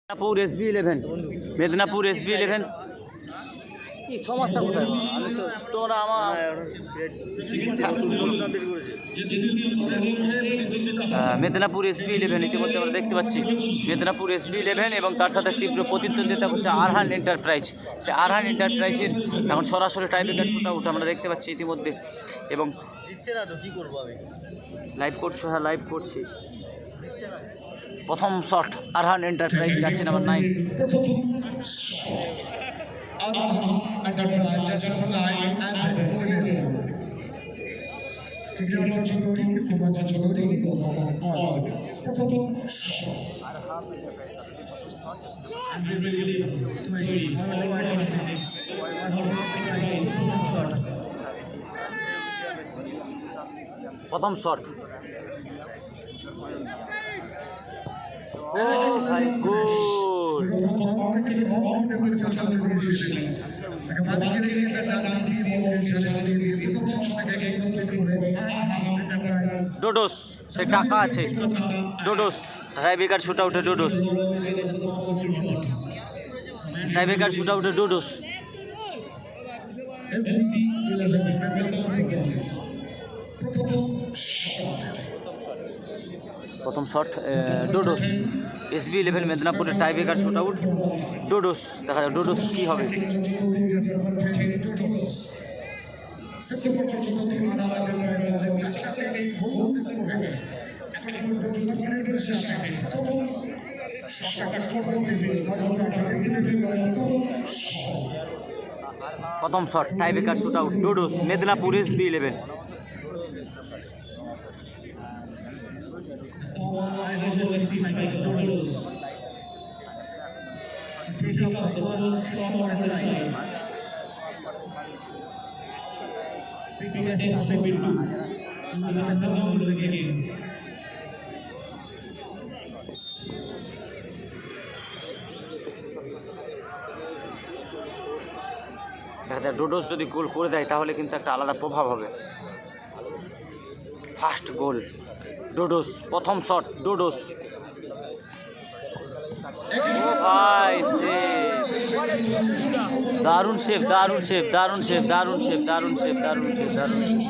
Medinipur SB11 Medinipur SB11 কি সমস্যা কোথায়? আমি তো তোমরা আমার মেদিনীপুর SB11 ইতিমধ্যে আমরা দেখতে পাচ্ছি মেদিনীপুর SB11 এবং তার সাথে তীব্র প্রতিদ্বন্দ্বিতা হচ্ছে আরহান এন্টারপ্রাইজ। সে আরহান এন্টারপ্রাইজের এখন সরাসরি টাইব্রেকার শুট আউট আমরা দেখতে পাচ্ছি ইতিমধ্যে। এবং দিচ্ছে না তো কি করবো আমি? লাইভ করছো? হ্যাঁ লাইভ করছি। প্রথম shot Arhan enterprise jersey number 9। প্রথম শট ডোডোস, সে টাকা আছে ডোডোস। টাইব্রেকার শুট আউটে ডোডোস, টাইব্রেকার শুট আউটে ডোডোস। প্রথম শট ডোডোস। SB11 মেদিনীপুরের টাইব্রেকার শুট আউট ডোডোস। দেখা যাক ডোডোস কী হবে। প্রথম শট টাইব্রেকার শুট আউট ডোডোস মেদিনীপুর SB11। ডোডোস যদি গোল করে দেয় তাহলে কিন্তু একটা আলাদা প্রভাব হবে। ফার্স্ট গোল ডোডোস, প্রথম শট ডোডোস। ও ভাই দারুণ শেপ, দারুণ শেপ, দারুণ শেপ, দারুণ শেপ, দারুণ শেপ, দারুণ শেপ, দারুণ শেপ,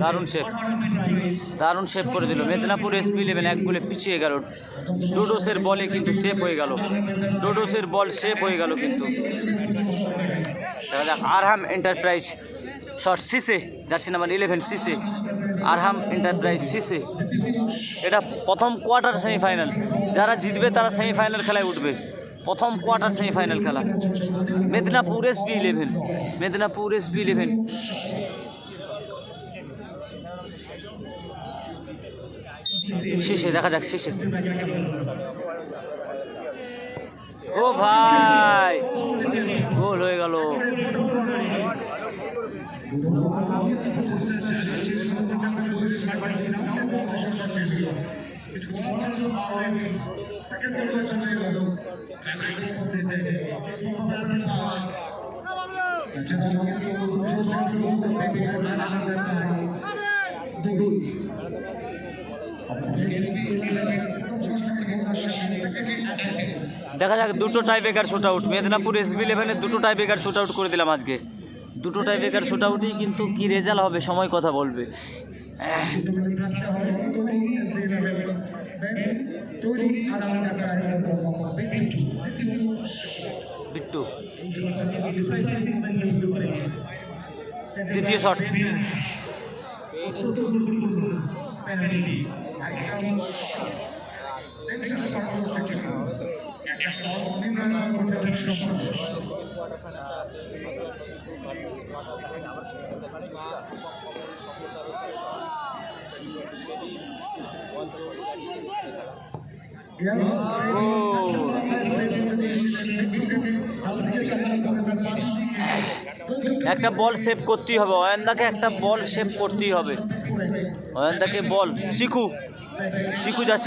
দারুণ শেপ, দারুণ শেপ করে দিল মেদিনীপুর SB11। এক গোলে পিছিয়ে গেল। ডোডোসের বলে কিন্তু সেভ হয়ে গেল, ডোডোসের বল সেভ হয়ে গেল কিন্তু। দেখা যাক আরহাম এন্টারপ্রাইজ শট সিসে, জার্সি নাম্বার 11 সিসে, আরহাম এন্টারপ্রাইজ সিসে। এটা প্রথম কোয়ার্টার সেমিফাইনাল, যারা জিতবে তারা সেমিফাইনাল খেলায় উঠবে। প্রথম কোয়ার্টার সেমিফাইনাল খেলা মেদিনীপুর SB11, মেদিনীপুর SB11। শেষে দেখা যাক শেষে। ও ভাই গোল হয়ে গেল। দেখা যাক দুটো tiebreaker shoot out Medinipur SB11 দুটো টাইব্রেকার শুট আউট করে দিলাম আজকে। দুটো টাইব্রেকার শুট আউটই কিন্তু কি রেজাল্ট হবে সময় কথা বলবে। বিট্টু দ্বিতীয় শট একটা বল সেভ করতেই হবে অয়নদাকে, একটা বল সেভ করতেই হবে অয়নদাকে। বল চিকু, চিকু যাচ্ছে।